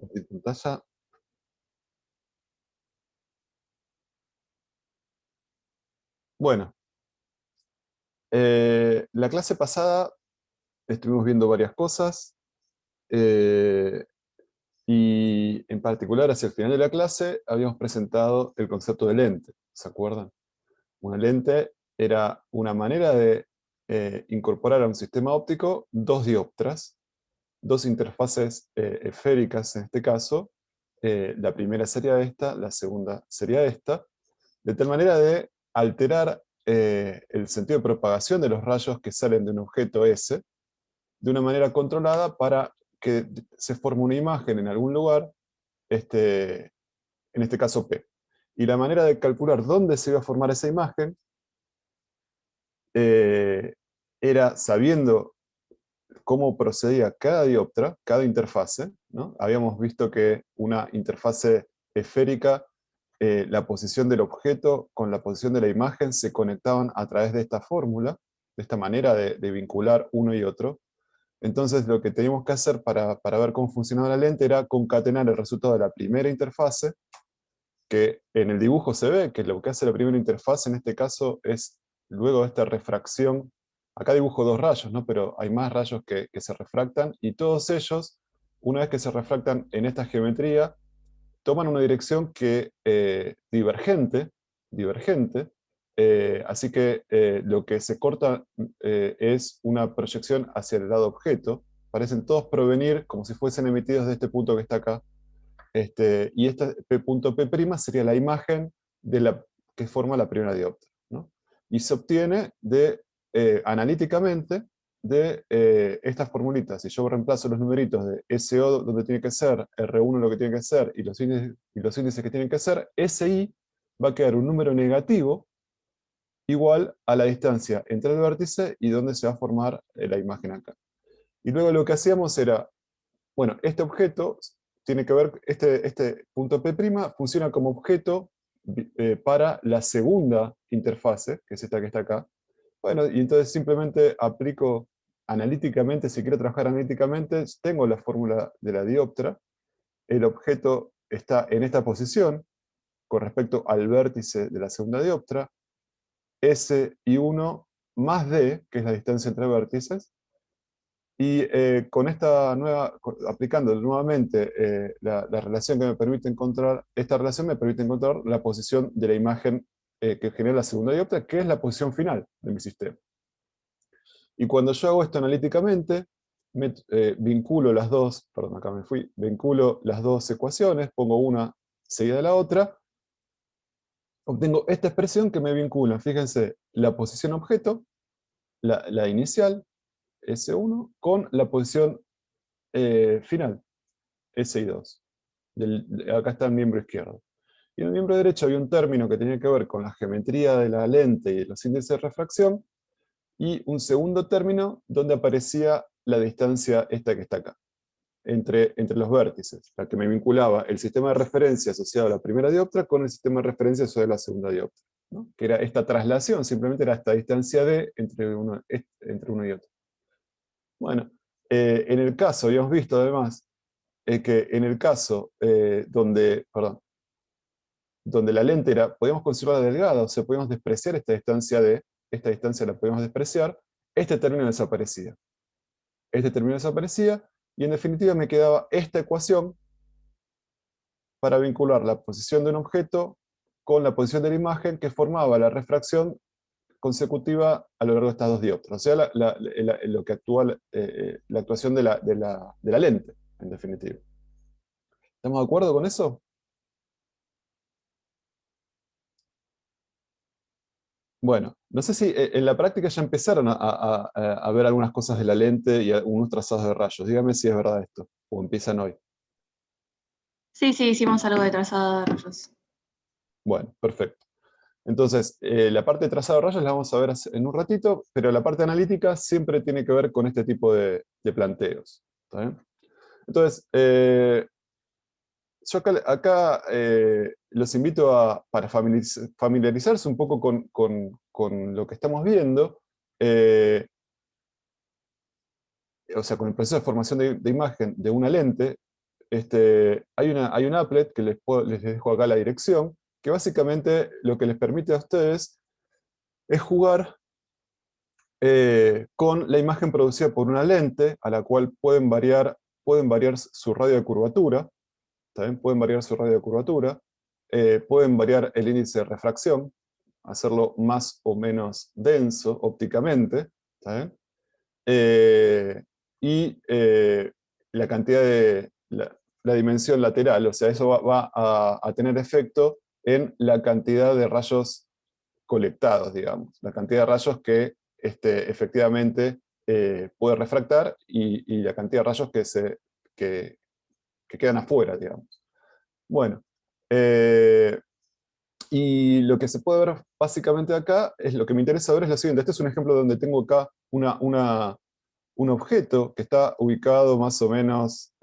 compartir pantalla. Bueno, la clase pasada estuvimos viendo varias cosas, eh, y en particular hacia el final de la clase habíamos presentado el concepto de lente, ¿se acuerdan? Una lente era una manera de incorporar a un sistema óptico dos dioptras, dos interfaces esféricas en este caso. La primera sería esta, la segunda sería esta, de tal manera de alterar el sentido de propagación de los rayos que salen de un objeto S de una manera controlada para que se forme una imagen en algún lugar, en este caso P. Y la manera de calcular dónde se iba a formar esa imagen era sabiendo cómo procedía cada dioptra, cada interfase, ¿no? Habíamos visto que una interfase esférica, la posición del objeto con la posición de la imagen se conectaban a través de esta fórmula, de esta manera de vincular uno y otro. Entonces lo que teníamos que hacer para ver cómo funcionaba la lente era concatenar el resultado de la primera interfase, que en el dibujo se ve que lo que hace la primera interfase en este caso es, luego de esta refracción, acá dibujo dos rayos, ¿no? Pero hay más rayos que se refractan, y todos ellos, una vez que se refractan en esta geometría, toman una dirección que, divergente, así que lo que se corta es una proyección hacia el lado objeto. Parecen todos provenir como si fuesen emitidos de este punto que está acá. Y este punto P' sería la imagen que forma la primera dioptra, ¿no? Y se obtiene analíticamente de estas formulitas. Si yo reemplazo los numeritos de SO donde tiene que ser, R1 lo que tiene que ser, y los índices que tienen que ser, SI va a quedar un número negativo igual a la distancia entre el vértice y donde se va a formar la imagen acá. Y luego lo que hacíamos era, bueno, este objeto tiene que ver, este punto P' funciona como objeto para la segunda interfase, que es esta que está acá. Bueno, y entonces simplemente aplico analíticamente, si quiero trabajar analíticamente, tengo la fórmula de la dioptra, el objeto está en esta posición con respecto al vértice de la segunda dioptra, S y 1 más D, que es la distancia entre vértices, y con esta aplicando nuevamente la relación que me permite encontrar, esta relación me permite encontrar la posición de la imagen que genera la segunda dioptra, que es la posición final de mi sistema. Y cuando yo hago esto analíticamente, vinculo las dos, perdón, acá me fui, vinculo las dos ecuaciones, pongo una seguida de la otra, obtengo esta expresión que me vincula, fíjense, la posición objeto, la inicial, S1, con la posición final, SI2. Acá está el miembro izquierdo. Y en el miembro derecho había un término que tenía que ver con la geometría de la lente y los índices de refracción, y un segundo término donde aparecía la distancia esta que está acá, entre los vértices, la que me vinculaba el sistema de referencia asociado a la primera dioptra con el sistema de referencia asociado a la segunda dioptra, ¿no? Que era esta traslación, simplemente era esta distancia D entre uno y otro. Bueno, en el caso, habíamos visto además, que en el caso donde la lente podíamos conservarla delgada, o sea, podíamos despreciar esta distancia la podíamos despreciar, este término desaparecía. Este término desaparecía, y en definitiva me quedaba esta ecuación para vincular la posición de un objeto con la posición de la imagen que formaba la refracción consecutiva a lo largo de estas dos dioptras. O sea, lo que actúa, la actuación de la lente, en definitiva. ¿Estamos de acuerdo con eso? Bueno, no sé si en la práctica ya empezaron a ver algunas cosas de la lente y algunos trazados de rayos. Dígame si es verdad esto, o empiezan hoy. Sí, sí, hicimos algo de trazado de rayos. Bueno, perfecto. Entonces, la parte de trazado de rayos la vamos a ver en un ratito, pero la parte analítica siempre tiene que ver con este tipo de planteos. ¿Está bien? Entonces, yo acá, los invito para familiarizarse un poco con lo que estamos viendo, eh, o sea, con el proceso de formación de imagen de una lente. hay un applet que les dejo acá la dirección, que básicamente lo que les permite a ustedes es jugar con la imagen producida por una lente, a la cual pueden variar su radio de curvatura, también pueden variar su radio de curvatura, pueden variar el índice de refracción, hacerlo más o menos denso ópticamente, ¿está bien? Y la cantidad de la dimensión lateral, o sea, eso va a tener efecto en la cantidad de rayos colectados, digamos, la cantidad de rayos que efectivamente puede refractar y la cantidad de rayos que, que quedan afuera, digamos. Bueno, y lo que se puede ver básicamente acá, es lo que me interesa ver es lo siguiente. Este es un ejemplo donde tengo acá un objeto que está ubicado más o menos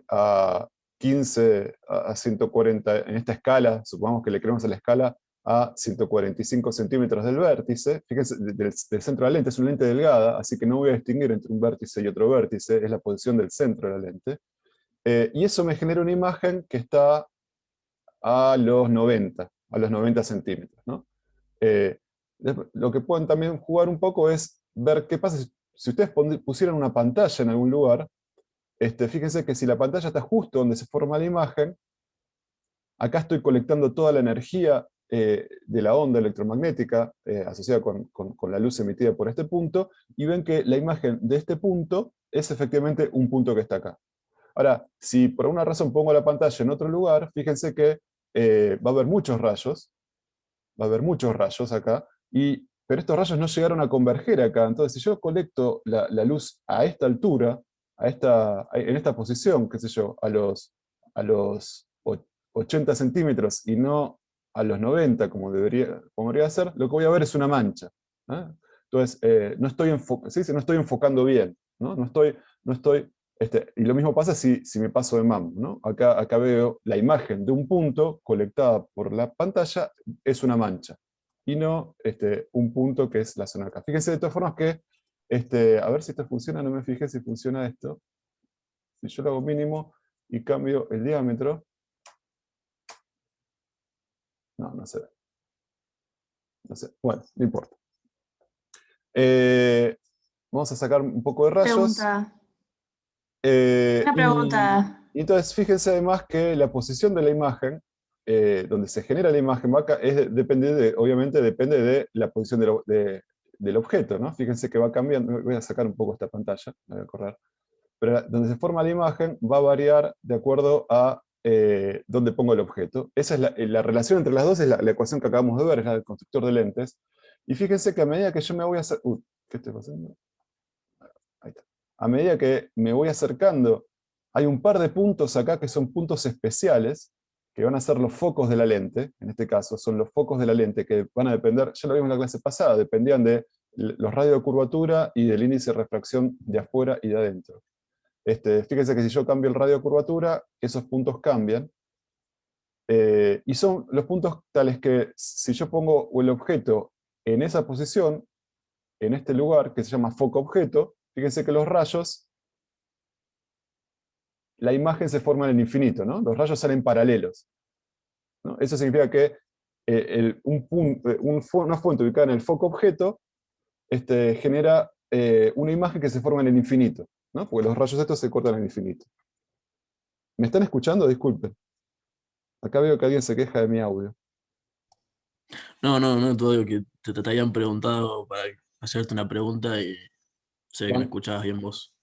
a 15, a 140, en esta escala, supongamos que le creemos a la escala a 145 centímetros del vértice. Fíjense, del centro de la lente, es una lente delgada, así que no voy a distinguir entre un vértice y otro vértice, es la posición del centro de la lente. Y eso me genera una imagen que está a los 90 centímetros, ¿no? Eh, lo que pueden también jugar un poco es ver qué pasa si ustedes pusieran una pantalla en algún lugar. Fíjense que si la pantalla está justo donde se forma la imagen, acá estoy colectando toda la energía de la onda electromagnética asociada con la luz emitida por este punto, y ven que la imagen de este punto es efectivamente un punto que está acá. Ahora, si por alguna razón pongo la pantalla en otro lugar, fíjense que va a haber muchos rayos, acá, pero estos rayos no llegaron a converger acá. Entonces, si yo colecto la luz a esta altura, en esta posición, qué sé yo, a los 80 centímetros y no a los 90, como debería ser, lo que voy a ver es una mancha. ¿Ah? Entonces, se dice, no estoy enfocando bien, ¿no? No estoy y lo mismo pasa si me paso de mambo, ¿no? Acá veo la imagen de un punto colectada por la pantalla, es una mancha, y no un punto que es la zona acá. Fíjense de todas formas que, a ver si esto funciona, no me fijé si funciona esto. Si yo lo hago mínimo y cambio el diámetro, no se ve. No sé, bueno, no importa. Vamos a sacar un poco de rayos. Pregunta. Eh, Una y, pregunta. y entonces fíjense además que la posición de la imagen, donde se genera la imagen, obviamente depende de la posición del objeto, ¿no? Fíjense que va cambiando, voy a sacar un poco esta pantalla, la voy a correr, pero donde se forma la imagen va a variar de acuerdo a dónde pongo el objeto. Esa es la relación entre las dos, es la ecuación que acabamos de ver, es la del constructor de lentes. Y fíjense que a medida que yo me voy a hacer... ¿qué estoy pasando? Ahí está. A medida que me voy acercando, hay un par de puntos acá que son puntos especiales, que van a ser los focos de la lente, en este caso son los focos de la lente que van a depender, ya lo vimos en la clase pasada, dependían de los radios de curvatura y del índice de refracción de afuera y de adentro. Fíjense que si yo cambio el radio de curvatura, esos puntos cambian, y son los puntos tales que si yo pongo el objeto en esa posición, en este lugar, que se llama foco objeto, fíjense que los rayos, la imagen se forma en el infinito, ¿no? Los rayos salen paralelos, ¿no? Eso significa que una fuente ubicada en el foco objeto genera una imagen que se forma en el infinito, ¿no? Porque los rayos estos se cortan en el infinito. ¿Me están escuchando? Disculpen. Acá veo que alguien se queja de mi audio. No, todo que te habían preguntado para hacerte una pregunta y sé que me escuchabas bien vos.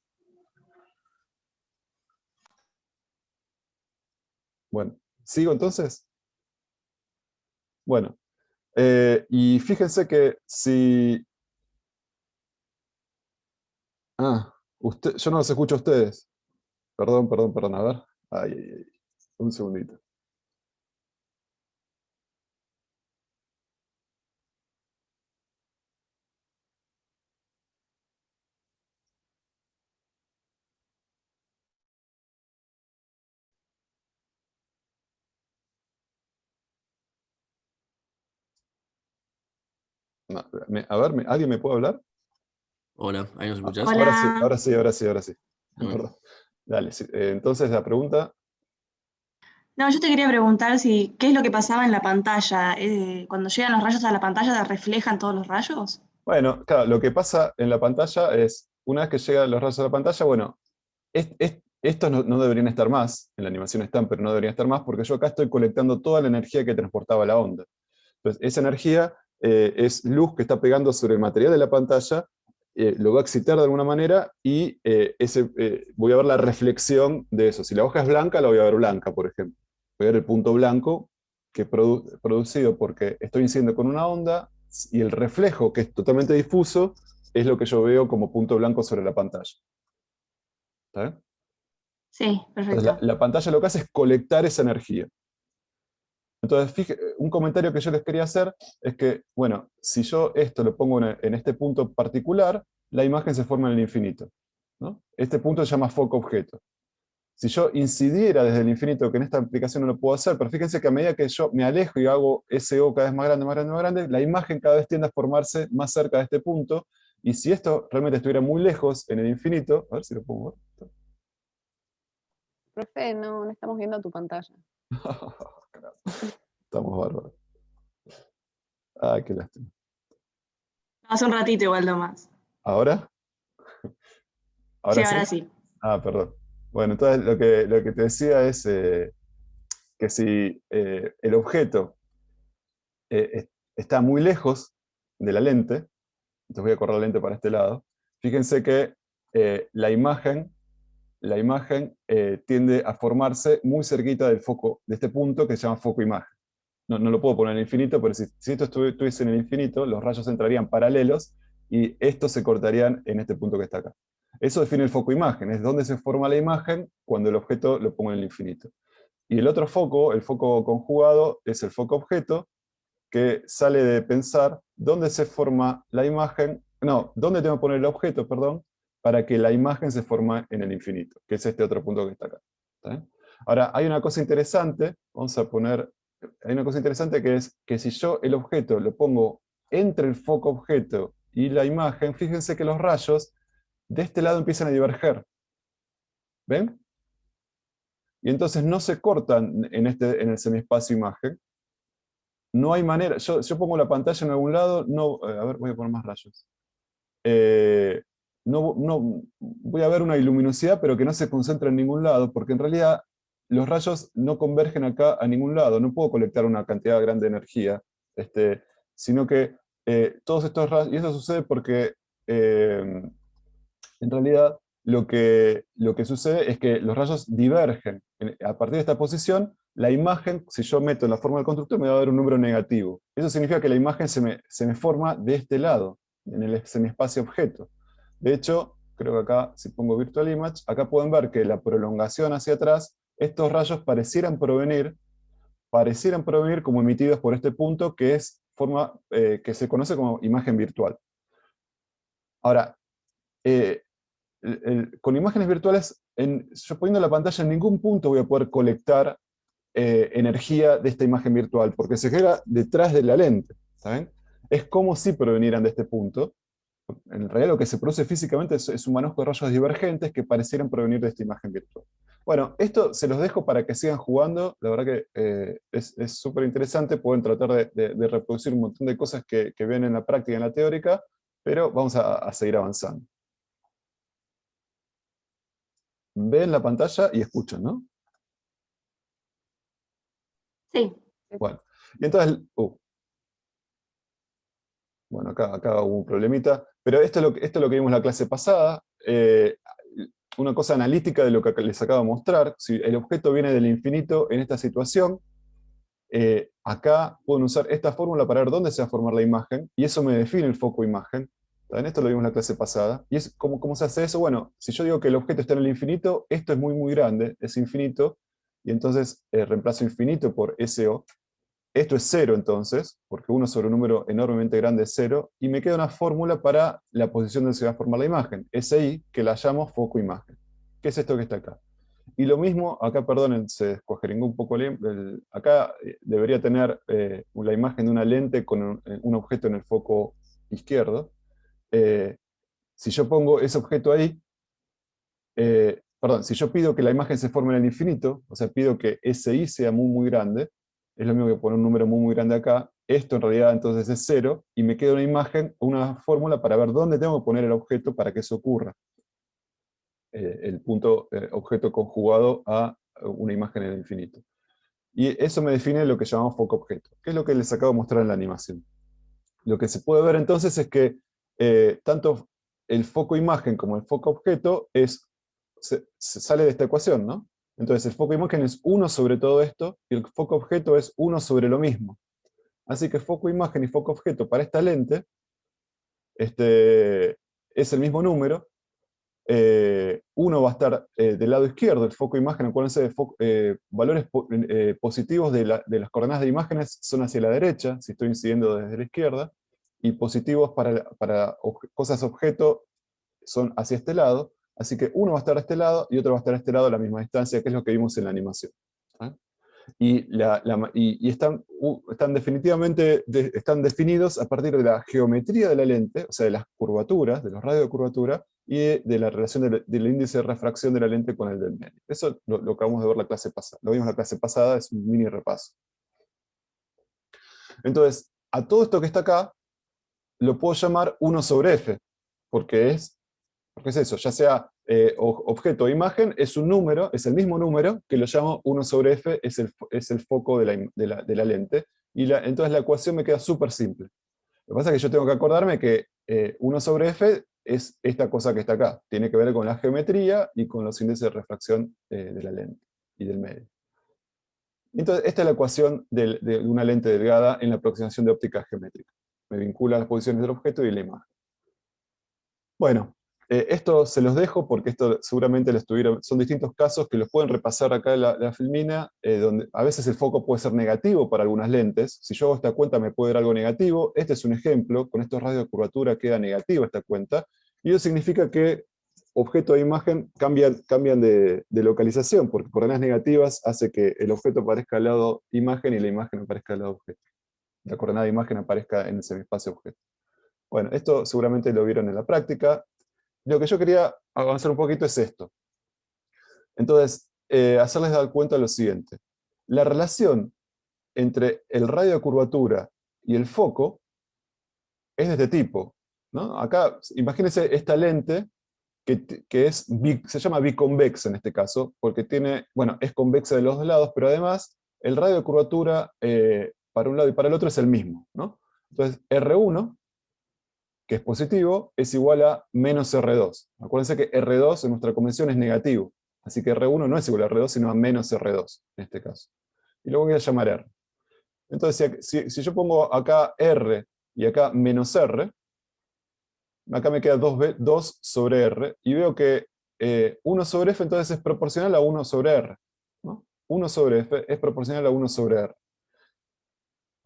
Bueno, ¿sigo entonces? Bueno, y fíjense que si... yo no los escucho a ustedes. Perdón, a ver. Ay, un segundito. No, a ver, ¿alguien me puede hablar? Hola, ¿ahí nos escuchás? Ahora sí, Hola. ahora sí. Bueno, Perdón. Dale, entonces la pregunta, No, yo te quería preguntar si, ¿qué es lo que pasaba en la pantalla? Cuando llegan los rayos a la pantalla, ¿te reflejan todos los rayos? bueno, claro, lo que pasa en la pantalla es, una vez que llegan los rayos a la pantalla, bueno, estos no deberían estar más, en la animación están, pero no deberían estar más, porque yo acá estoy colectando toda la energía que transportaba la onda. Entonces, esa energía es luz que está pegando sobre el material de la pantalla, lo va a excitar de alguna manera y voy a ver la reflexión de eso. Si la hoja es blanca, la voy a ver blanca, por ejemplo. Voy a ver el punto blanco que es producido porque estoy incidiendo con una onda y el reflejo, que es totalmente difuso, es lo que yo veo como punto blanco sobre la pantalla. ¿Está bien? Sí, Entonces, perfecto. la pantalla lo que hace es colectar esa energía. Entonces, un comentario que yo les quería hacer es que, bueno, si yo esto lo pongo en este punto particular, la imagen se forma en el infinito, ¿no? Este punto se llama foco objeto. Si yo incidiera desde el infinito, que en esta aplicación no lo puedo hacer, pero fíjense que a medida que yo me alejo y hago SO cada vez más grande, más grande, más grande, la imagen cada vez tiende a formarse más cerca de este punto, y si esto realmente estuviera muy lejos en el infinito, a ver si lo pongo. Profe, no estamos viendo tu pantalla. Estamos bárbaros. Ay, qué lástima. Hace un ratito igual nomás. ¿Ahora? Sí, ¿Ahora sí? ahora sí. Ah, perdón. Bueno, entonces lo que te decía es que si el objeto está muy lejos de la lente, entonces voy a correr la lente para este lado, fíjense que la imagen tiende a formarse muy cerquita del foco, de este punto que se llama foco imagen. No lo puedo poner en el infinito, pero si esto estuviese en el infinito, los rayos entrarían paralelos y estos se cortarían en este punto que está acá. Eso define el foco imagen, es donde se forma la imagen cuando el objeto lo pongo en el infinito. Y el otro foco, el foco conjugado, es el foco objeto, que sale de pensar dónde se forma la imagen, no, dónde tengo que poner el objeto, perdón, para que la imagen se forma en el infinito, que es este otro punto que está acá. ¿Está bien? Ahora, hay una cosa interesante, vamos a poner, hay una cosa interesante que es que si yo el objeto lo pongo entre el foco objeto y la imagen, fíjense que los rayos de este lado empiezan a diverger. ¿Ven? Y entonces no se cortan en el semiespacio imagen. No hay manera, yo pongo la pantalla en algún lado, no, a ver, voy a poner más rayos. Eh, no, voy a ver una luminosidad, pero que no se concentra en ningún lado, porque en realidad los rayos no convergen acá a ningún lado, no puedo colectar una cantidad grande de energía, sino que todos estos rayos, y eso sucede porque en realidad lo que sucede es que los rayos divergen. A partir de esta posición, la imagen, si yo meto en la forma del constructor, me va a dar un número negativo. Eso significa que la imagen se me forma de este lado, en el semiespacio objeto. De hecho, creo que acá, si pongo Virtual Image, acá pueden ver que la prolongación hacia atrás, estos rayos parecieran provenir como emitidos por este punto, que es que se conoce como imagen virtual. Ahora, eh, con imágenes virtuales, yo poniendo la pantalla en ningún punto voy a poder colectar energía de esta imagen virtual, porque se queda detrás de la lente. ¿Saben? Es como si provenieran de este punto. En realidad lo que se produce físicamente es un manojo de rayos divergentes que parecieran provenir de esta imagen virtual. Bueno, esto se los dejo para que sigan jugando. La verdad que es súper interesante. Pueden tratar de reproducir un montón de cosas que ven en la práctica y en la teórica, pero vamos a seguir avanzando. Ven la pantalla y escuchan, ¿no? Sí. Bueno, y entonces, bueno, acá hubo un problemita, pero esto es lo que vimos en la clase pasada. Una cosa analítica de lo que les acabo de mostrar. Si el objeto viene del infinito en esta situación, acá pueden usar esta fórmula para ver dónde se va a formar la imagen, y eso me define el foco imagen. En esto lo vimos en la clase pasada. ¿Y cómo se hace eso? Bueno, si yo digo que el objeto está en el infinito, esto es muy, muy grande, es infinito, y entonces reemplazo infinito por SO. Esto es cero entonces, porque 1 sobre un número enormemente grande es 0, y me queda una fórmula para la posición donde se va a formar la imagen, SI, que la llamo foco imagen. ¿Qué es esto que está acá? Y lo mismo, acá, perdonen, se descuajeringó un poco acá debería tener la imagen de una lente con un objeto en el foco izquierdo. Si yo pongo ese objeto ahí, perdón, si yo pido que la imagen se forme en el infinito, o sea, pido que SI sea muy, muy grande, es lo mismo que poner un número muy, muy grande acá, esto en realidad entonces es 0, y me queda una imagen, una fórmula para ver dónde tengo que poner el objeto para que eso ocurra. El punto objeto conjugado a una imagen en el infinito. Y eso me define lo que llamamos foco objeto, que es lo que les acabo de mostrar en la animación. Lo que se puede ver entonces es que tanto el foco imagen como el foco objeto se sale de esta ecuación, ¿no? Entonces el foco imagen es 1 sobre todo esto, y el foco objeto es 1 sobre lo mismo. Así que foco imagen y foco objeto para esta lente es el mismo número. Uno va a estar del lado izquierdo, el foco imagen, acuérdense de valores positivos de las coordenadas de imágenes son hacia la derecha, si estoy incidiendo desde la izquierda, y positivos para cosas objeto son hacia este lado, así que uno va a estar a este lado y otro va a estar a este lado a la misma distancia, que es lo que vimos en la animación. Y están definitivamente están definidos a partir de la geometría de la lente, o sea, de las curvaturas, de los radios de curvatura, y de la relación del índice de refracción de la lente con el del medio. Eso lo acabamos de ver la clase pasada. Lo vimos la clase pasada, es un mini repaso. Entonces, a todo esto que está acá, lo puedo llamar 1 sobre f, porque es eso, ya sea objeto o imagen, es un número, es el mismo número, que lo llamo 1 sobre f, es el foco de la lente, y entonces la ecuación me queda súper simple. Lo que pasa es que yo tengo que acordarme que 1 sobre f es esta cosa que está acá, tiene que ver con la geometría y con los índices de refracción de la lente y del medio. Entonces, esta es la ecuación de una lente delgada en la aproximación de óptica geométrica. Me vincula las posiciones del objeto y la imagen. Bueno, esto se los dejo porque esto seguramente son distintos casos que los pueden repasar acá en la filmina, donde a veces el foco puede ser negativo para algunas lentes. Si yo hago esta cuenta me puede dar algo negativo. Este es un ejemplo, con estos radios de curvatura queda negativa esta cuenta, y eso significa que objeto e imagen cambian de localización, porque coordenadas negativas hace que el objeto aparezca al lado imagen y la imagen aparezca al lado objeto. La coordenada de imagen aparezca en el semiespacio objeto. Bueno, esto seguramente lo vieron en la práctica. Lo que yo quería avanzar un poquito es esto. Entonces, hacerles dar cuenta de lo siguiente. La relación entre el radio de curvatura y el foco es de este tipo, ¿no? Acá, imagínense esta lente que se llama biconvexa en este caso, porque es convexa de los dos lados, pero además el radio de curvatura para un lado y para el otro es el mismo, ¿no? Entonces, R1, que es positivo, es igual a menos R2. Acuérdense que R2 en nuestra convención es negativo, así que R1 no es igual a R2, sino a menos R2, en este caso. Y luego voy a llamar R. Entonces, si yo pongo acá R y acá menos R, acá me queda 2 sobre R, y veo que 1 sobre F entonces es proporcional a 1 sobre R, ¿no? 1 sobre F es proporcional a 1 sobre R.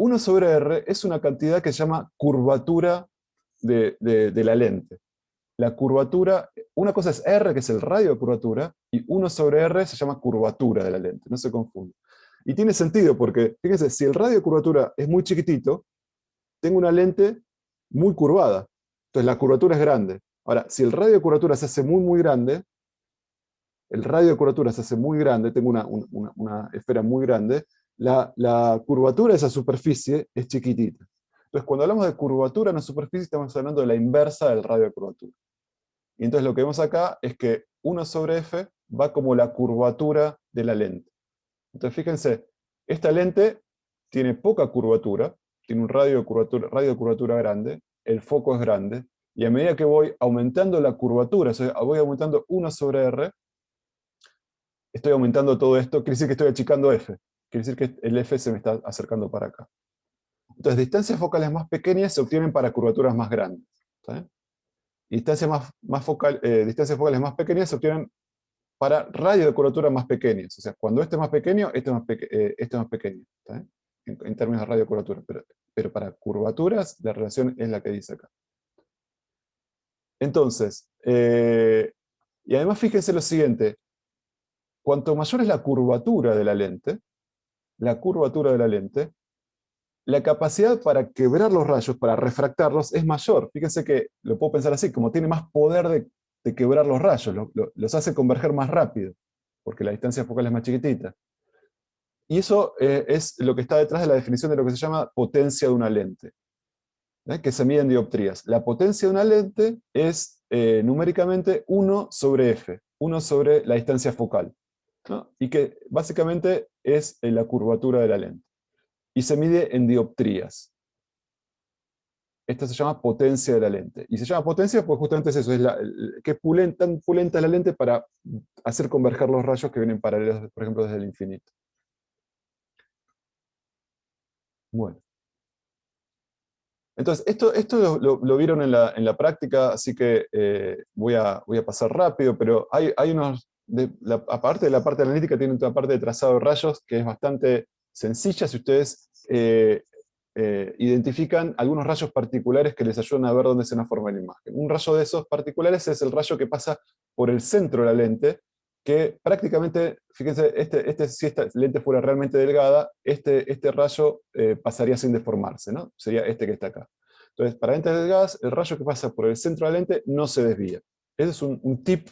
1 sobre R es una cantidad que se llama curvatura de la lente. La curvatura, una cosa es R, que es el radio de curvatura, y 1 sobre R se llama curvatura de la lente, no se confunda. Y tiene sentido porque, fíjense, si el radio de curvatura es muy chiquitito, tengo una lente muy curvada. Entonces la curvatura es grande. Ahora, si el radio de curvatura se hace muy, muy grande, el radio de curvatura se hace muy grande, tengo una esfera muy grande, la curvatura de esa superficie es chiquitita. Entonces, cuando hablamos de curvatura en la superficie, estamos hablando de la inversa del radio de curvatura. Y entonces lo que vemos acá es que 1 sobre F va como la curvatura de la lente. Entonces fíjense, esta lente tiene poca curvatura, tiene un radio de curvatura grande, el foco es grande, y a medida que voy aumentando la curvatura, o sea, voy aumentando 1 sobre R, estoy aumentando todo esto, quiere decir que estoy achicando F, quiere decir que el F se me está acercando para acá. Entonces distancias focales más pequeñas se obtienen para curvaturas más grandes. ¿Sí? Y distancias focales más pequeñas se obtienen para radios de curvatura más pequeños. O sea, cuando este es más pequeño, este es más pequeño. ¿Sí? En términos de radio de curvatura. Pero para curvaturas, la relación es la que dice acá. Entonces, y además fíjense lo siguiente. Cuanto mayor es la curvatura de la lente, la capacidad para quebrar los rayos, para refractarlos, es mayor. Fíjense que lo puedo pensar así, como tiene más poder de quebrar los rayos, los hace converger más rápido, porque la distancia focal es más chiquitita. Y eso es lo que está detrás de la definición de lo que se llama potencia de una lente, que se mide en dioptrías. La potencia de una lente es numéricamente 1 sobre f, 1 sobre la distancia focal, ¿no? Y que básicamente es la curvatura de la lente. Y se mide en dioptrías. Esto se llama potencia de la lente. Y se llama potencia porque justamente es eso, es tan pulenta es la lente para hacer converger los rayos que vienen paralelos, por ejemplo, desde el infinito. Bueno. Entonces, esto lo vieron en la práctica, así que voy a pasar rápido, pero hay unos, aparte de la parte analítica, tiene otra parte de trazado de rayos que es bastante sencilla si ustedes identifican algunos rayos particulares que les ayudan a ver dónde se nos forma la imagen. Un rayo de esos particulares es el rayo que pasa por el centro de la lente, que prácticamente, fíjense, si esta lente fuera realmente delgada, este rayo pasaría sin deformarse, ¿no? Sería este que está acá. Entonces, para lentes delgadas, el rayo que pasa por el centro de la lente no se desvía. Ese es un tip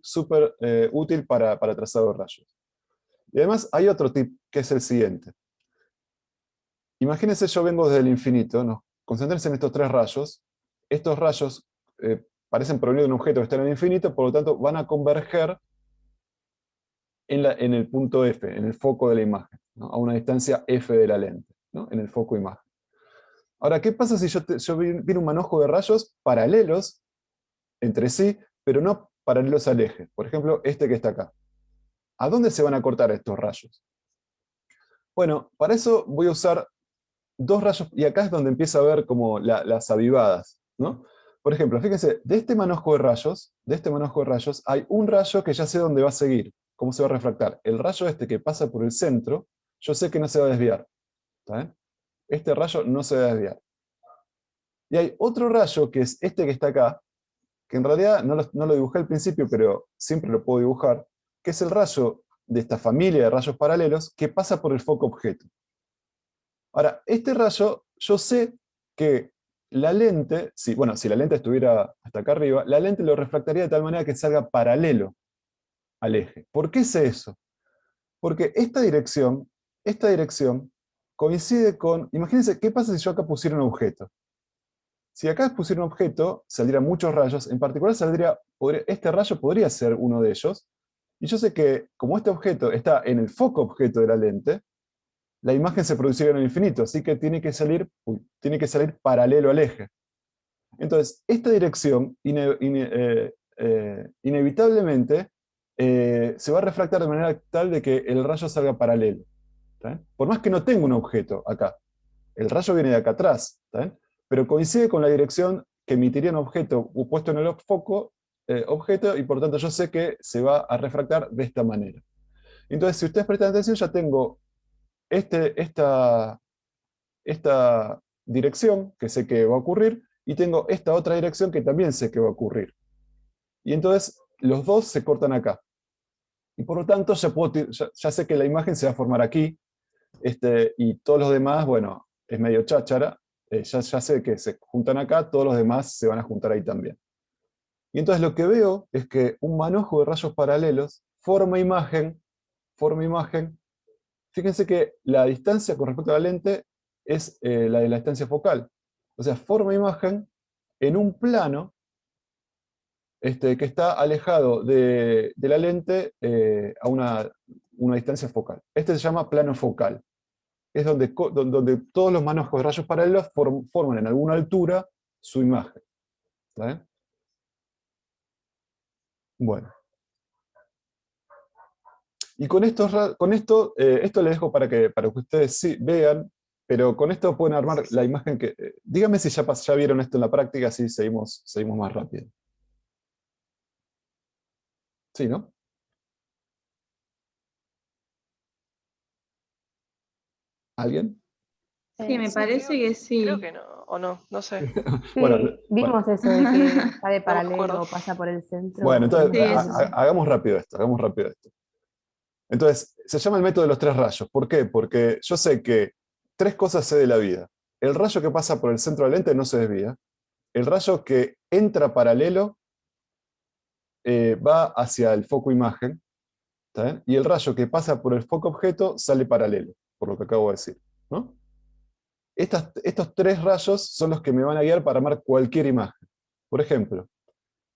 súper útil para trazado de rayos. Y además hay otro tip, que es el siguiente. Imagínense, yo vengo desde el infinito, ¿no? Concéntrense en estos tres rayos. Estos rayos parecen provenir de un objeto que está en el infinito, por lo tanto van a converger en el punto F, en el foco de la imagen, ¿no? A una distancia F de la lente, ¿no? En el foco imagen. Ahora, ¿qué pasa si yo viene un manojo de rayos paralelos entre sí, pero no paralelos al eje? Por ejemplo, este que está acá. ¿A dónde se van a cortar estos rayos? Bueno, para eso voy a usar dos rayos, y acá es donde empieza a ver como las avivadas, ¿no? Por ejemplo, fíjense, de este manojo de rayos, hay un rayo que ya sé dónde va a seguir, cómo se va a refractar. El rayo este que pasa por el centro, yo sé que no se va a desviar. ¿Está bien? Este rayo no se va a desviar. Y hay otro rayo, que es este que está acá, que en realidad no lo dibujé al principio, pero siempre lo puedo dibujar, que es el rayo de esta familia de rayos paralelos que pasa por el foco objeto. Ahora, este rayo, yo sé que la lente, si la lente estuviera hasta acá arriba, la lente lo refractaría de tal manera que salga paralelo al eje. ¿Por qué sé eso? Porque esta dirección coincide con, imagínense, ¿qué pasa si yo acá pusiera un objeto? Si acá pusiera un objeto, saldrían muchos rayos, en particular este rayo podría ser uno de ellos, y yo sé que como este objeto está en el foco objeto de la lente, la imagen se produciría en el infinito, así que tiene que salir paralelo al eje. Entonces, esta dirección inevitablemente se va a refractar de manera tal de que el rayo salga paralelo. ¿Está bien? Por más que no tenga un objeto acá, el rayo viene de acá atrás, ¿está bien? Pero coincide con la dirección que emitiría un objeto puesto en el foco objeto, y por tanto yo sé que se va a refractar de esta manera. Entonces, si ustedes prestan atención, ya tengo esta dirección que sé que va a ocurrir, y tengo esta otra dirección que también sé que va a ocurrir. Y entonces los dos se cortan acá. Y por lo tanto ya sé que la imagen se va a formar aquí, y todos los demás, bueno, es medio cháchara, ya sé que se juntan acá, todos los demás se van a juntar ahí también. Y entonces lo que veo es que un manojo de rayos paralelos forma imagen. Fíjense que la distancia con respecto a la lente es la de la distancia focal. O sea, forma imagen en un plano que está alejado de la lente a una distancia focal. Este se llama plano focal. Es donde todos los manojos de rayos paralelos forman en alguna altura su imagen. ¿Está bien? Bueno. Y con esto les dejo para que ustedes sí vean, pero con esto pueden armar la imagen que... díganme si ya vieron esto en la práctica, así seguimos más rápido. Sí, ¿no? ¿Alguien? Sí, me Sí, parece que sí. Creo que no, o no sé. Sí, Bueno, vimos eso de que sale No me acuerdo. paralelo, pasa por el centro. Bueno, entonces Sí, eso sí. hagamos rápido esto. Entonces, se llama el método de los tres rayos. ¿Por qué? Porque yo sé que tres cosas sé de la vida. El rayo que pasa por el centro de la lente no se desvía. El rayo que entra paralelo va hacia el foco imagen, ¿está bien? Y el rayo que pasa por el foco objeto sale paralelo, por lo que acabo de decir, ¿no? Estos tres rayos son los que me van a guiar para armar cualquier imagen. Por ejemplo,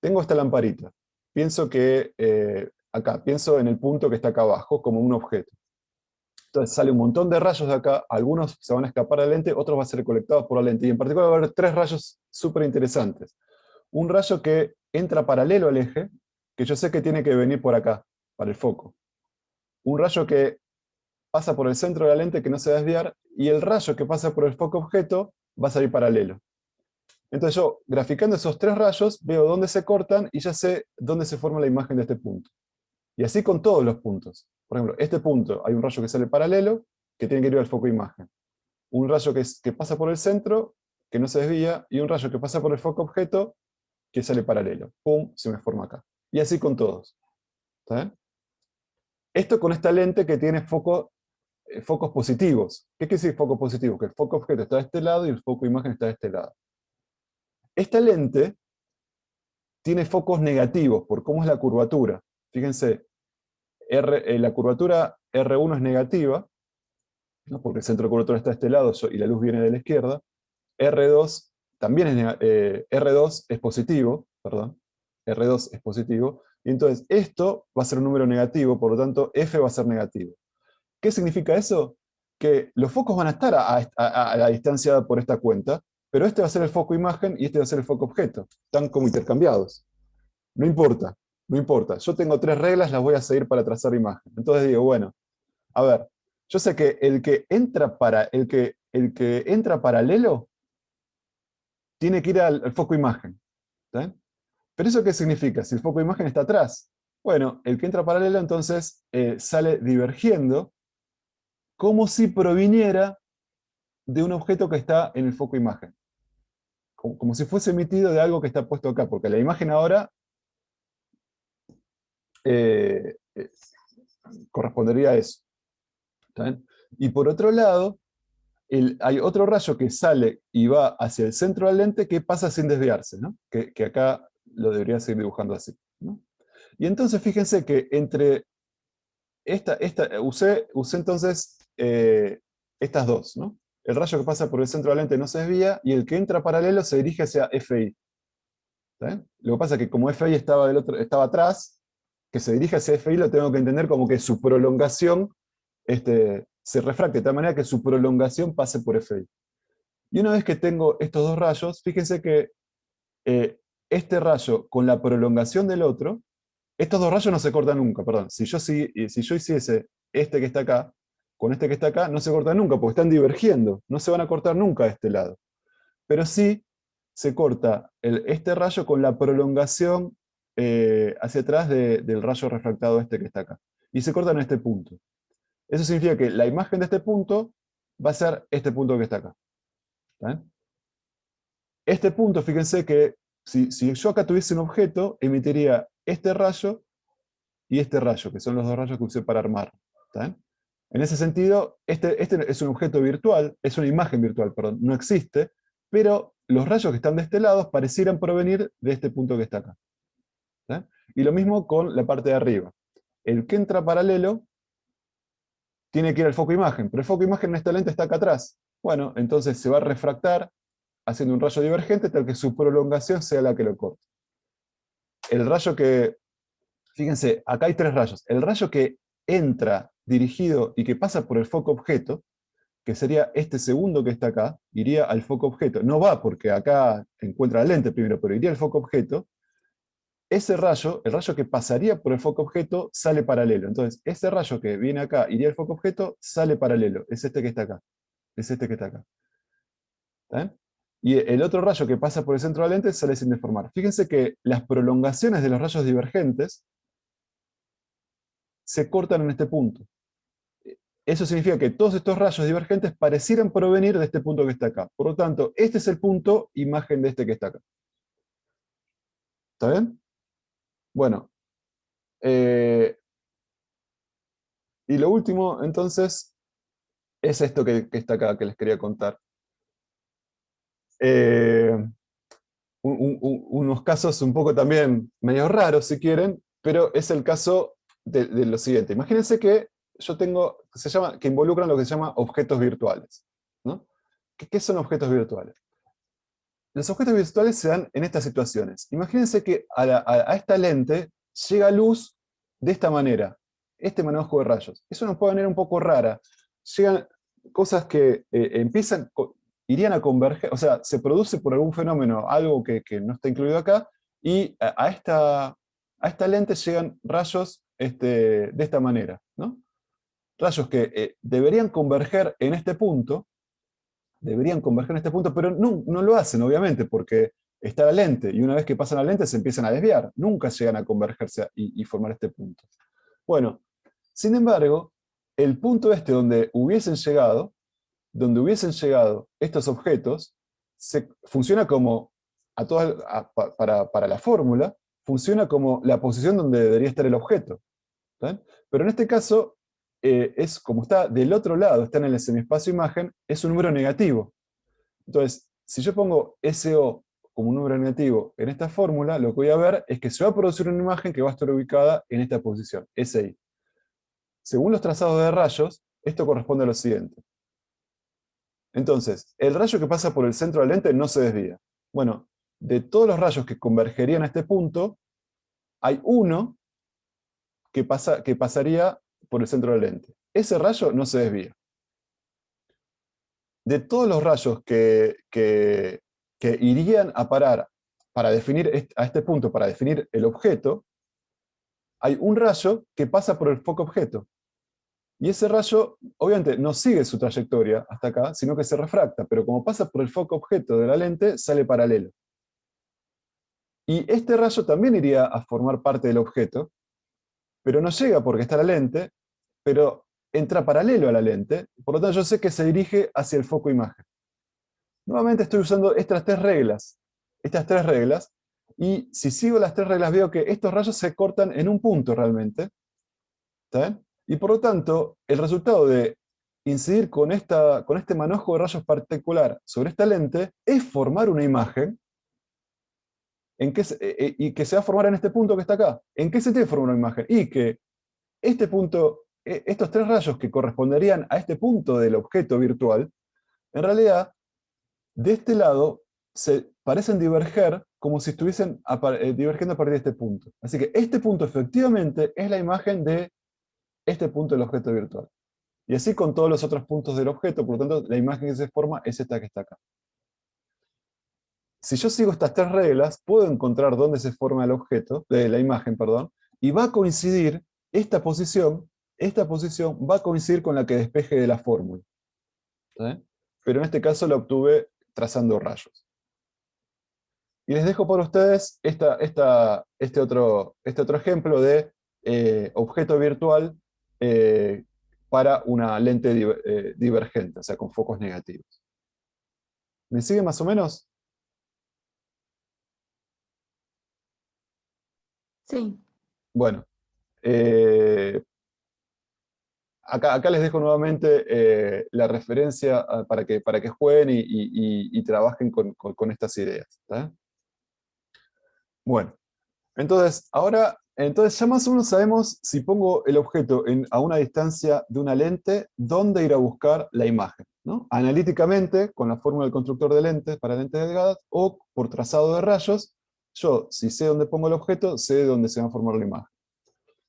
tengo esta lamparita. Pienso que acá, pienso en el punto que está acá abajo como un objeto. Entonces sale un montón de rayos de acá, algunos se van a escapar a la lente, otros van a ser recolectados por la lente. Y en particular va a haber tres rayos súper interesantes. Un rayo que entra paralelo al eje, que yo sé que tiene que venir por acá, para el foco. Un rayo que pasa por el centro de la lente, que no se va a desviar, y el rayo que pasa por el foco objeto va a salir paralelo. Entonces yo, graficando esos tres rayos, veo dónde se cortan y ya sé dónde se forma la imagen de este punto. Y así con todos los puntos. Por ejemplo, este punto, hay un rayo que sale paralelo, que tiene que ir al foco imagen. Un rayo que pasa por el centro, que no se desvía, y un rayo que pasa por el foco objeto, que sale paralelo. ¡Pum! Se me forma acá. Y así con todos. ¿Está bien? Esto con esta lente que tiene focos positivos. ¿Qué quiere decir focos positivos? Que el foco objeto está de este lado y el foco imagen está de este lado. Esta lente tiene focos negativos por cómo es la curvatura. Fíjense, la curvatura R1 es negativa, ¿no? Porque el centro de curvatura está de este lado y la luz viene de la izquierda. R2 también R2 es positivo, perdón. R2 es positivo. Y entonces esto va a ser un número negativo, por lo tanto F va a ser negativo. ¿Qué significa eso? Que los focos van a estar a la distancia por esta cuenta, pero este va a ser el foco imagen y este va a ser el foco objeto. Están como intercambiados. No importa, no importa. Yo tengo tres reglas, las voy a seguir para trazar imagen. Entonces digo, bueno, a ver, yo sé que el que entra paralelo tiene que ir al foco imagen. ¿Está bien? ¿Pero eso qué significa? Si el foco imagen está atrás. Bueno, el que entra paralelo entonces sale divergiendo como si proviniera de un objeto que está en el foco imagen. Como si fuese emitido de algo que está puesto acá, porque la imagen ahora eh, eh, correspondería a eso. ¿Está bien? Y por otro lado, hay otro rayo que sale y va hacia el centro de la lente que pasa sin desviarse, ¿no? Que acá lo debería seguir dibujando así, ¿no? Y entonces fíjense que entre usé entonces estas dos, ¿no? El rayo que pasa por el centro de la lente no se desvía y el que entra paralelo se dirige hacia FI. ¿Está bien? Lo que pasa es que como FI estaba atrás, que se dirige hacia FI lo tengo que entender como que su prolongación se refracte de tal manera que su prolongación pase por FI. Y una vez que tengo estos dos rayos, fíjense que este rayo con la prolongación del otro, estos dos rayos no se cortan nunca, perdón. Si yo hiciese este que está acá, con este que está acá, no se cortan nunca, porque están divergiendo, no se van a cortar nunca de este lado. Pero sí se corta este rayo con la prolongación hacia atrás del rayo refractado este que está acá. Y se corta en este punto. Eso significa que la imagen de este punto va a ser este punto que está acá. ¿Está bien? Este punto, fíjense que si yo acá tuviese un objeto, emitiría este rayo y este rayo, que son los dos rayos que usé para armar. ¿Está bien? En ese sentido, este es un objeto virtual, es una imagen virtual, perdón, no existe, pero los rayos que están de este lado parecieran provenir de este punto que está acá. ¿Está bien? Y lo mismo con la parte de arriba. El que entra paralelo tiene que ir al foco imagen, pero el foco imagen en esta lente está acá atrás. Bueno, entonces se va a refractar haciendo un rayo divergente tal que su prolongación sea la que lo corte. El rayo que, fíjense, acá hay tres rayos. El rayo que entra dirigido y que pasa por el foco objeto, que sería este segundo que está acá, iría al foco objeto. No va porque acá encuentra la lente primero, pero iría al foco objeto. Ese rayo, el rayo que pasaría por el foco objeto, sale paralelo. Entonces, ese rayo que viene acá, iría al foco objeto, sale paralelo. Es este que está acá. Es este que está acá. ¿Está bien? Y el otro rayo que pasa por el centro de la lente sale sin deformar. Fíjense que las prolongaciones de los rayos divergentes se cortan en este punto. Eso significa que todos estos rayos divergentes parecieran provenir de este punto que está acá. Por lo tanto, este es el punto imagen de este que está acá. ¿Está bien? Bueno. Y lo último, entonces, es esto que está acá, que les quería contar. unos casos un poco también medio raros, si quieren, pero es el caso de lo siguiente. Imagínense que yo tengo, que involucran lo que se llama objetos virtuales, ¿no? ¿Qué son objetos virtuales? Los objetos virtuales se dan en estas situaciones. Imagínense que a esta lente llega luz de esta manera, este manejo de rayos. Es una manera un poco rara. Llegan cosas que irían a converger, o sea, se produce por algún fenómeno, algo que no está incluido acá, y a esta lente llegan rayos de esta manera, ¿no? Rayos que deberían converger en este punto, pero no lo hacen, obviamente, porque está la lente, y una vez que pasan la lente se empiezan a desviar, nunca llegan a convergerse y formar este punto. Bueno, sin embargo, el punto donde hubiesen llegado estos objetos, funciona como, para la fórmula, funciona como la posición donde debería estar el objeto. ¿Está? Pero en este caso, es como está del otro lado, está en el semiespacio imagen, es un número negativo. Entonces, si yo pongo SO como un número negativo en esta fórmula, lo que voy a ver es que se va a producir una imagen que va a estar ubicada en esta posición, SI. Según los trazados de rayos, esto corresponde a lo siguiente. Entonces, el rayo que pasa por el centro de la lente no se desvía. Bueno, de todos los rayos que convergerían a este punto, hay uno que pasaría por el centro de la lente. Ese rayo no se desvía. De todos los rayos que irían a parar para definir a este punto, para definir el objeto, hay un rayo que pasa por el foco objeto. Y ese rayo, obviamente, no sigue su trayectoria hasta acá, sino que se refracta, pero como pasa por el foco objeto de la lente, sale paralelo. Y este rayo también iría a formar parte del objeto, pero no llega porque está la lente, pero entra paralelo a la lente, por lo tanto yo sé que se dirige hacia el foco imagen. Nuevamente estoy usando estas tres reglas, y si sigo las tres reglas veo que estos rayos se cortan en un punto realmente. ¿Está bien? Y por lo tanto, el resultado de incidir con este manojo de rayos particular sobre esta lente es formar una imagen y que se va a formar en este punto que está acá. ¿En qué sentido forma una imagen? Y que este punto, estos tres rayos que corresponderían a este punto del objeto virtual, en realidad, de este lado, se parecen diverger como si estuviesen divergiendo a partir de este punto. Así que este punto efectivamente es la imagen de este punto del objeto virtual. Y así con todos los otros puntos del objeto, por lo tanto, la imagen que se forma es esta que está acá. Si yo sigo estas tres reglas, puedo encontrar dónde se forma el objeto, la imagen, perdón, y va a coincidir, esta posición va a coincidir con la que despeje de la fórmula. ¿Sí? Pero en este caso la obtuve trazando rayos. Y les dejo por ustedes este otro ejemplo de objeto virtual para una lente divergente, o sea, con focos negativos. ¿Me sigue más o menos? Sí. Bueno, eh, acá les dejo nuevamente la referencia para que jueguen y trabajen con estas ideas. ¿Está? Bueno, entonces ya más o menos sabemos, si pongo el objeto a una distancia de una lente, dónde ir a buscar la imagen, ¿no? Analíticamente, con la fórmula del constructor de lentes para lentes delgadas, o por trazado de rayos, yo, si sé dónde pongo el objeto, sé dónde se va a formar la imagen.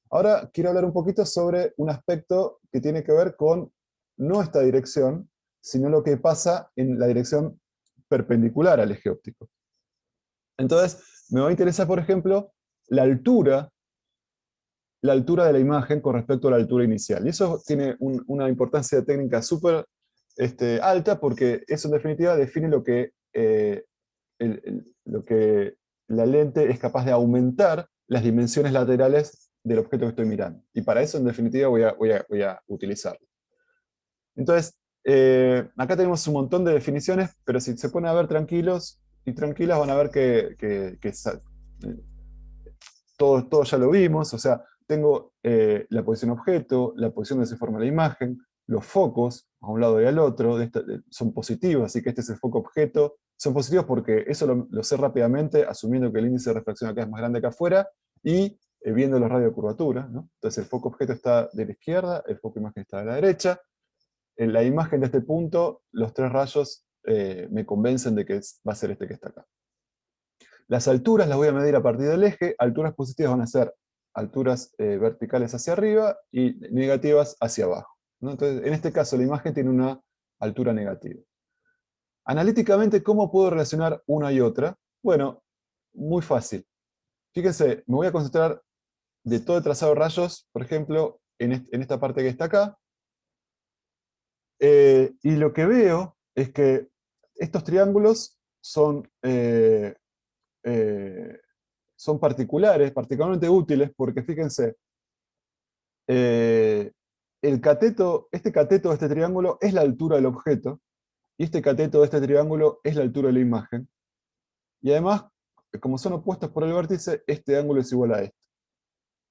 Ahora quiero hablar un poquito sobre un aspecto que tiene que ver con no esta dirección, sino lo que pasa en la dirección perpendicular al eje óptico. Entonces, me va a interesar, por ejemplo, la altura de la imagen con respecto a la altura inicial. Y eso tiene una importancia técnica súper alta, porque eso en definitiva define lo que la lente es capaz de aumentar las dimensiones laterales del objeto que estoy mirando. Y para eso, en definitiva, voy a utilizarlo. Entonces, acá tenemos un montón de definiciones, pero si se ponen a ver tranquilos y tranquilas, van a ver que todo ya lo vimos. O sea, tengo la posición objeto, la posición donde se forma la imagen, los focos, a un lado y al otro, son positivos, así que este es el foco objeto. Son positivos porque eso lo sé rápidamente, asumiendo que el índice de refracción acá es más grande que afuera, y viendo los radios de curvatura, ¿no? Entonces el foco objeto está de la izquierda, el foco imagen está de la derecha. En la imagen de este punto, los 3 rayos me convencen de que va a ser este que está acá. Las alturas las voy a medir a partir del eje. Alturas positivas van a ser alturas verticales hacia arriba y negativas hacia abajo, ¿no? Entonces, en este caso, la imagen tiene una altura negativa. Analíticamente, ¿cómo puedo relacionar una y otra? Bueno, muy fácil. Fíjense, me voy a concentrar de todo el trazado de rayos, por ejemplo, en esta parte que está acá. Y lo que veo es que estos triángulos son son particularmente útiles, porque fíjense, este cateto de este triángulo es la altura del objeto, y este cateto de este triángulo es la altura de la imagen. Y además, como son opuestos por el vértice, este ángulo es igual a este.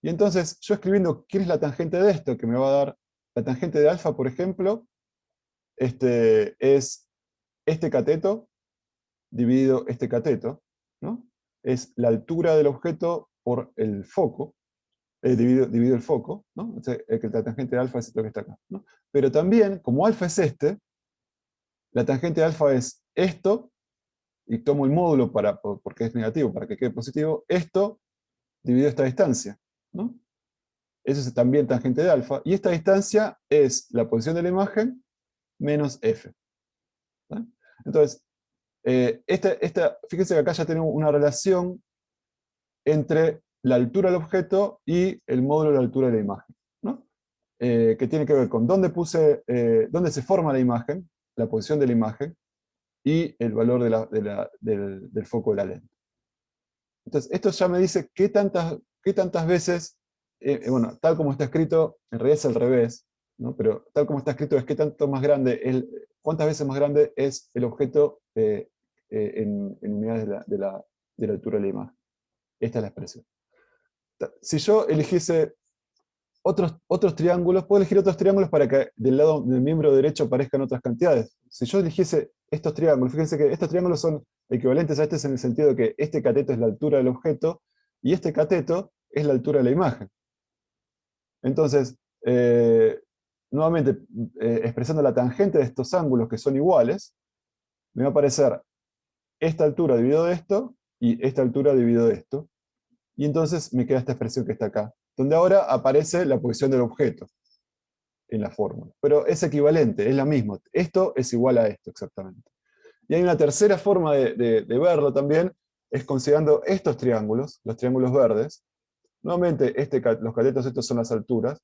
Y entonces, yo escribiendo quién es la tangente de esto, que me va a dar la tangente de alfa, por ejemplo, es este cateto dividido este cateto, ¿no? Es la altura del objeto por el foco, dividido el foco, ¿no? O sea, que la tangente de alfa es esto que está acá, ¿no? Pero también, como alfa es este, la tangente de alfa es esto, y tomo el módulo porque es negativo, para que quede positivo, esto dividido esta distancia, ¿no? Eso es también tangente de alfa, y esta distancia es la posición de la imagen menos f. ¿Sí? Entonces, fíjense que acá ya tenemos una relación entre la altura del objeto y el módulo de la altura de la imagen, ¿no? Que tiene que ver con dónde se forma la imagen, la posición de la imagen, y el valor del foco de la lente. Entonces, esto ya me dice qué tantas veces, bueno, tal como está escrito, en realidad es al revés, ¿no? Pero tal como está escrito es cuántas veces más grande es el objeto en unidades de la altura de la imagen. Esta es la expresión. Si yo eligiese otros triángulos, puedo elegir otros triángulos para que del lado del miembro derecho aparezcan otras cantidades. Si yo eligiese estos triángulos, fíjense que estos triángulos son equivalentes a este en el sentido de que este cateto es la altura del objeto y este cateto es la altura de la imagen. Entonces, nuevamente, expresando la tangente de estos ángulos que son iguales, me va a aparecer esta altura dividido de esto y esta altura dividido de esto. Y entonces me queda esta expresión que está acá, donde ahora aparece la posición del objeto en la fórmula. Pero es equivalente, es la misma. Esto es igual a esto exactamente. Y hay una tercera forma de verlo también, es considerando estos triángulos, los triángulos verdes. Nuevamente, los catetos estos son las alturas.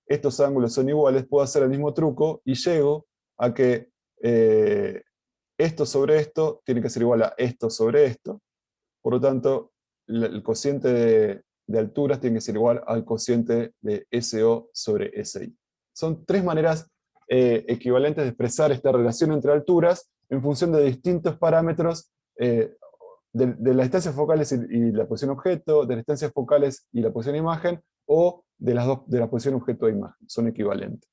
Estos ángulos son iguales, puedo hacer el mismo truco y llego a que esto sobre esto tiene que ser igual a esto sobre esto. Por lo tanto, el cociente de alturas tiene que ser igual al cociente de SO sobre SI. Son 3 maneras equivalentes de expresar esta relación entre alturas en función de distintos parámetros de las distancias focales y la posición objeto, de las distancias focales y la posición imagen, o de la posición objeto e imagen. Son equivalentes.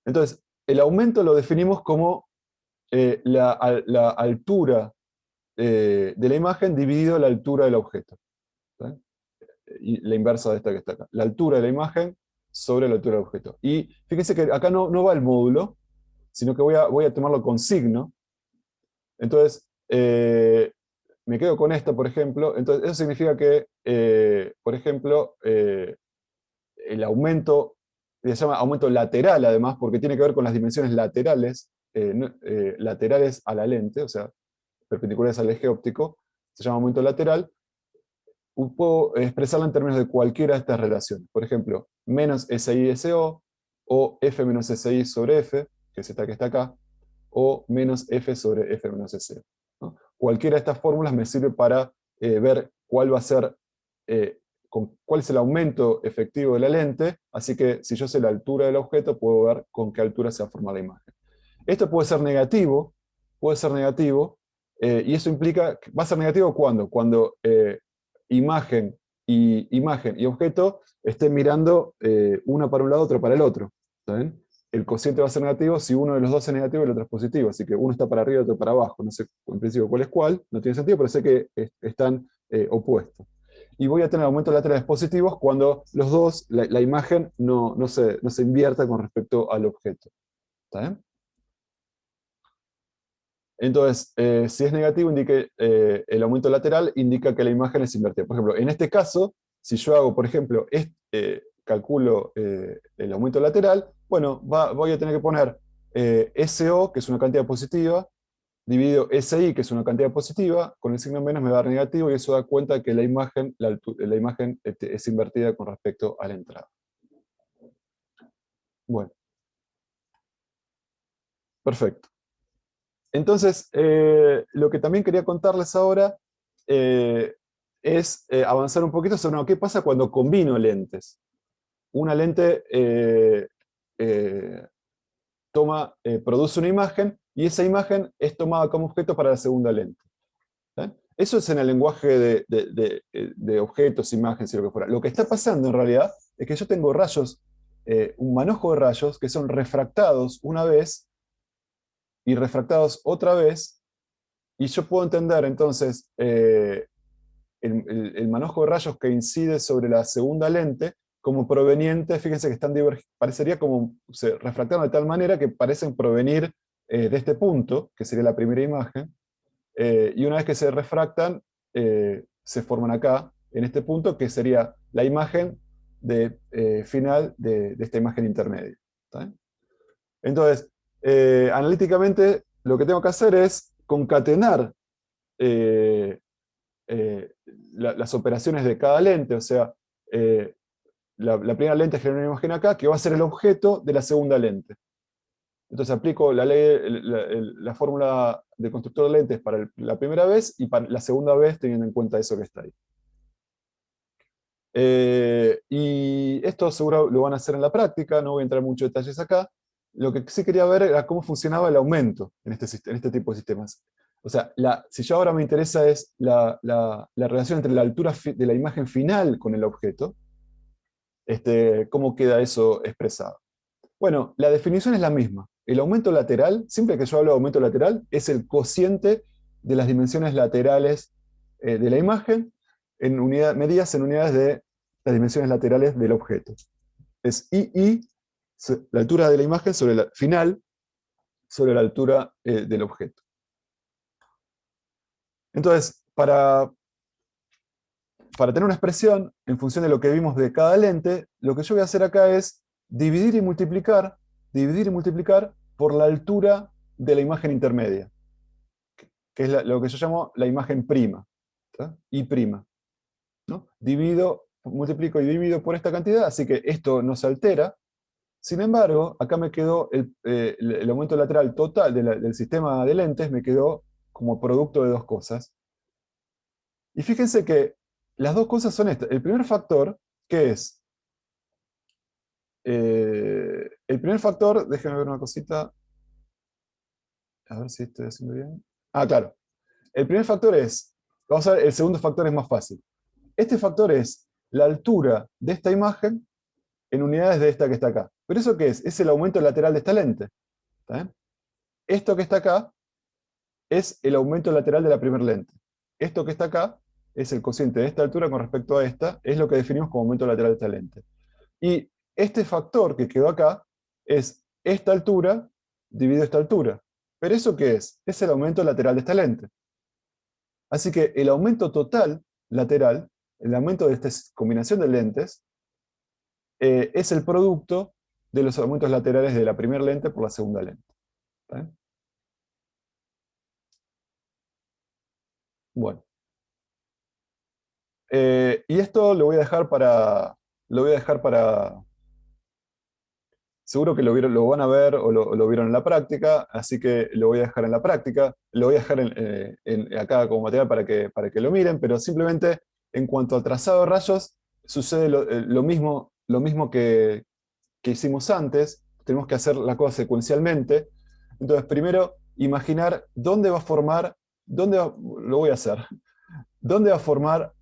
Entonces, el aumento lo definimos como la altura de la imagen dividido la altura del objeto. ¿Sí? Y la inversa de esta que está acá. La altura de la imagen sobre la altura del objeto. Y fíjense que acá no va el módulo, sino que voy a tomarlo con signo. Entonces, me quedo con esta, por ejemplo. Entonces, eso significa que, por ejemplo, el aumento, se llama aumento lateral además, porque tiene que ver con las dimensiones laterales, laterales a la lente, o sea, perpendiculares al eje óptico, se llama aumento lateral. Puedo expresarla en términos de cualquiera de estas relaciones. Por ejemplo, menos SI SO, o F menos SI sobre F, que es esta que está acá, o menos F sobre F menos SO. ¿No? Cualquiera de estas fórmulas me sirve para ver cuál va a ser, cuál es el aumento efectivo de la lente, así que si yo sé la altura del objeto, puedo ver con qué altura se va a formar la imagen. Esto puede ser negativo, y eso implica, va a ser negativo cuando imagen y objeto estén mirando una para un lado, otra para el otro. ¿Está bien? El cociente va a ser negativo si uno de los dos es negativo y el otro es positivo, así que uno está para arriba y el otro para abajo. No sé en principio cuál es cuál, no tiene sentido, pero sé que están opuestos. Y voy a tener aumentos laterales positivos cuando los dos, la imagen no se invierta con respecto al objeto. ¿Está bien? Entonces, si es negativo, el aumento lateral indica que la imagen es invertida. Por ejemplo, en este caso, si yo hago, por ejemplo, calculo el aumento lateral, bueno, voy a tener que poner SO, que es una cantidad positiva, dividido SI, que es una cantidad positiva, con el signo menos me va a dar negativo, y eso da cuenta que la imagen es invertida con respecto a la entrada. Bueno, perfecto. Entonces, lo que también quería contarles ahora es avanzar un poquito sobre qué pasa cuando combino lentes. Una lente produce una imagen y esa imagen es tomada como objeto para la segunda lente. Eso es en el lenguaje de objetos, imágenes y lo que fuera. Lo que está pasando en realidad es que yo tengo rayos, un manojo de rayos que son refractados una vez y refractados otra vez, y yo puedo entender entonces el manojo de rayos que incide sobre la segunda lente como proveniente, fíjense que están parecería como se refractaron de tal manera que parecen provenir de este punto, que sería la primera imagen, y una vez que se refractan, se forman acá, en este punto, que sería la imagen final de esta imagen intermedia. ¿Está bien? Entonces, analíticamente, lo que tengo que hacer es concatenar eh, las operaciones de cada lente, o sea, la primera lente genera una imagen acá, que va a ser el objeto de la segunda lente. Entonces aplico la fórmula de constructor de lentes para la primera vez y para la segunda vez teniendo en cuenta eso que está ahí. Y esto seguro lo van a hacer en la práctica, no voy a entrar en muchos detalles acá. Lo que sí quería ver era cómo funcionaba el aumento en este tipo de sistemas. O sea, si yo ahora me interesa es la relación entre la altura de la imagen final con el objeto, cómo queda eso expresado. Bueno, la definición es la misma. El aumento lateral, siempre que yo hablo de aumento lateral, es el cociente de las dimensiones laterales de la imagen medidas en unidades de las dimensiones laterales del objeto. Es II, la altura de la imagen sobre la final, sobre la altura del objeto. Entonces, para tener una expresión en función de lo que vimos de cada lente, lo que yo voy a hacer acá es dividir y multiplicar por la altura de la imagen intermedia, que es lo que yo llamo la imagen prima, ¿tá? I prima, ¿no? Multiplico y divido por esta cantidad, así que esto no se altera. Sin embargo, acá me quedó el aumento lateral total del sistema de lentes, me quedó como producto de dos cosas. Y fíjense que las dos cosas son estas. El primer factor, ¿qué es? El primer factor, déjenme ver una cosita. A ver si estoy haciendo bien. Ah, claro. El primer factor es, vamos a ver, el segundo factor es más fácil. Este factor es la altura de esta imagen en unidades de esta que está acá. ¿Pero eso qué es? Es el aumento lateral de esta lente. ¿Está bien? Esto que está acá es el aumento lateral de la primera lente. Esto que está acá es el cociente de esta altura con respecto a esta, es lo que definimos como aumento lateral de esta lente. Y este factor que quedó acá es esta altura dividido esta altura. ¿Pero eso qué es? Es el aumento lateral de esta lente. Así que el aumento total lateral, el aumento de esta combinación de lentes, es el producto de los aumentos laterales de la primera lente por la segunda lente. ¿Está bien? Bueno. Y esto lo voy a dejar para... Seguro que lo van a ver o lo vieron en la práctica, así que lo voy a dejar en la práctica. Lo voy a dejar acá como material para que lo miren, pero simplemente en cuanto al trazado de rayos, sucede lo mismo que hicimos antes. Tenemos que hacer la cosa secuencialmente. Entonces, primero, imaginar dónde va a formar, lo voy a hacer, dónde va a formar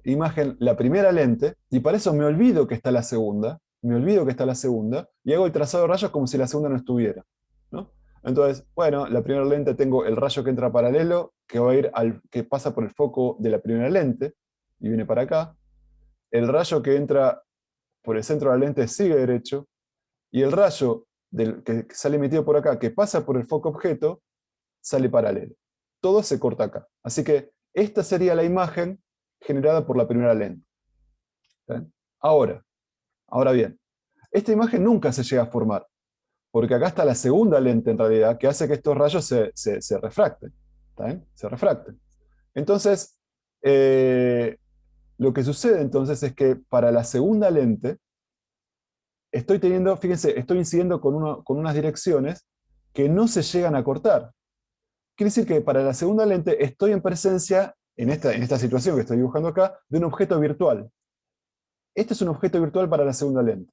imagen la primera lente, y para eso me olvido que está la segunda, me olvido que está la segunda, y hago el trazado de rayos como si la segunda no estuviera, ¿no? Entonces, bueno, la primera lente tengo el rayo que entra paralelo, que va a ir que pasa por el foco de la primera lente, y viene para acá. El rayo que entra por el centro de la lente sigue derecho, y el rayo que sale emitido por acá, que pasa por el foco objeto, sale paralelo. Todo se corta acá. Así que esta sería la imagen generada por la primera lente. ¿Bien? Ahora bien, esta imagen nunca se llega a formar, porque acá está la segunda lente en realidad, que hace que estos rayos se refracten. ¿Está bien? Se refracten. Entonces, lo que sucede entonces es que para la segunda lente, fíjense, estoy incidiendo con unas direcciones que no se llegan a cortar. Quiere decir que para la segunda lente estoy en presencia, en esta situación que estoy dibujando acá, de un objeto virtual. Este es un objeto virtual para la segunda lente.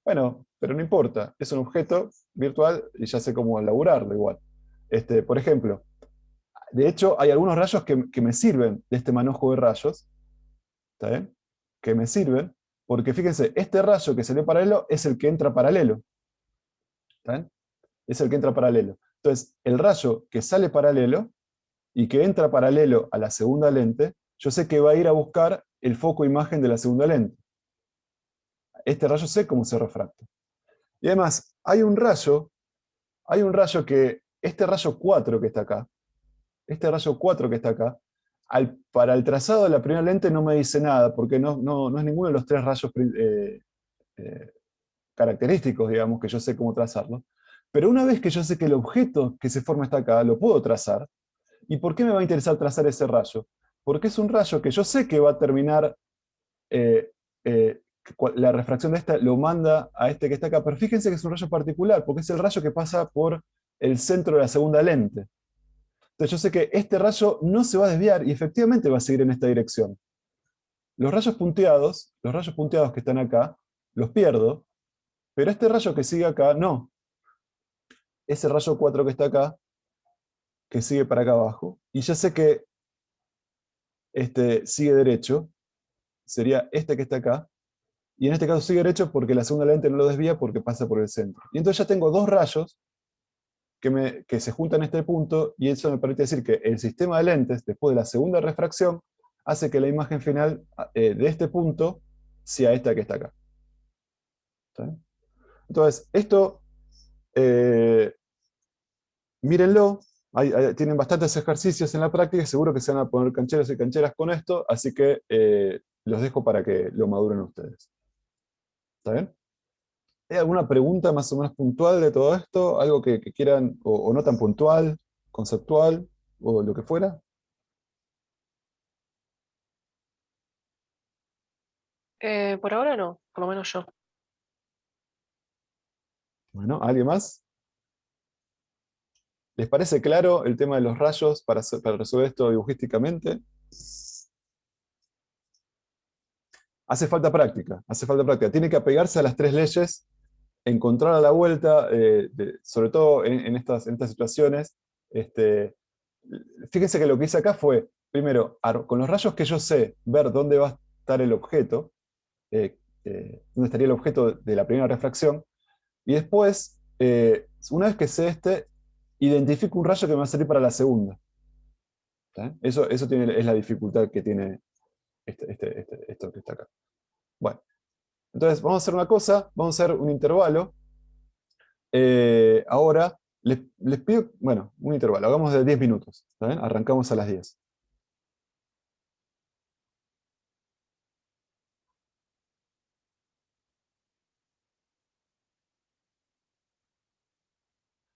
Bueno, pero no importa, es un objeto virtual y ya sé cómo elaborarlo igual. Por ejemplo, de hecho hay algunos rayos que me sirven de este manojo de rayos, ¿está bien? Que me sirven, porque fíjense, este rayo que salió paralelo es el que entra paralelo. ¿Está bien? Es el que entra paralelo. Entonces, el rayo que sale paralelo y que entra paralelo a la segunda lente, yo sé que va a ir a buscar el foco imagen de la segunda lente. Este rayo sé cómo se refracta. Y además, hay un rayo que, este rayo 4 que está acá, para el trazado de la primera lente no me dice nada, porque no es ninguno de los tres rayos característicos, digamos, que yo sé cómo trazarlo. Pero una vez que yo sé que el objeto que se forma está acá, lo puedo trazar. ¿Y por qué me va a interesar trazar ese rayo? Porque es un rayo que yo sé que va a terminar, la refracción de esta lo manda a este que está acá, pero fíjense que es un rayo particular, porque es el rayo que pasa por el centro de la segunda lente. Entonces yo sé que este rayo no se va a desviar y efectivamente va a seguir en esta dirección. Los rayos punteados que están acá, los pierdo, pero este rayo que sigue acá, no. Ese rayo 4 que está acá, que sigue para acá abajo, y ya sé que sigue derecho, sería este que está acá, y en este caso sigue derecho porque la segunda lente no lo desvía porque pasa por el centro. Y entonces ya tengo dos rayos que se juntan en este punto, y eso me permite decir que el sistema de lentes, después de la segunda refracción, hace que la imagen final de este punto sea esta que está acá. ¿Sí? Entonces, esto, mírenlo, tienen bastantes ejercicios en la práctica, seguro que se van a poner cancheros y cancheras con esto, así que los dejo para que lo maduren ustedes. ¿Está bien? ¿Hay alguna pregunta más o menos puntual de todo esto? ¿Algo que quieran, o no tan puntual, conceptual, o lo que fuera? Por ahora no, por lo menos yo. Bueno, ¿alguien más? ¿Les parece claro el tema de los rayos para resolver esto dibujísticamente? Hace falta práctica, hace falta práctica. Tiene que apegarse a las tres leyes, encontrar a la vuelta, sobre todo en estas situaciones. Fíjense que lo que hice acá fue, primero, con los rayos que yo sé, ver dónde va a estar el objeto, dónde estaría el objeto de la primera refracción, y después, una vez que sé identifico un rayo que me va a salir para la segunda. ¿Está? Eso es la dificultad que tiene esto que está acá. Bueno, entonces vamos a hacer una cosa, vamos a hacer un intervalo. Ahora les pido, bueno, un intervalo, hagamos de 10 minutos. ¿Está bien? Arrancamos a las 10.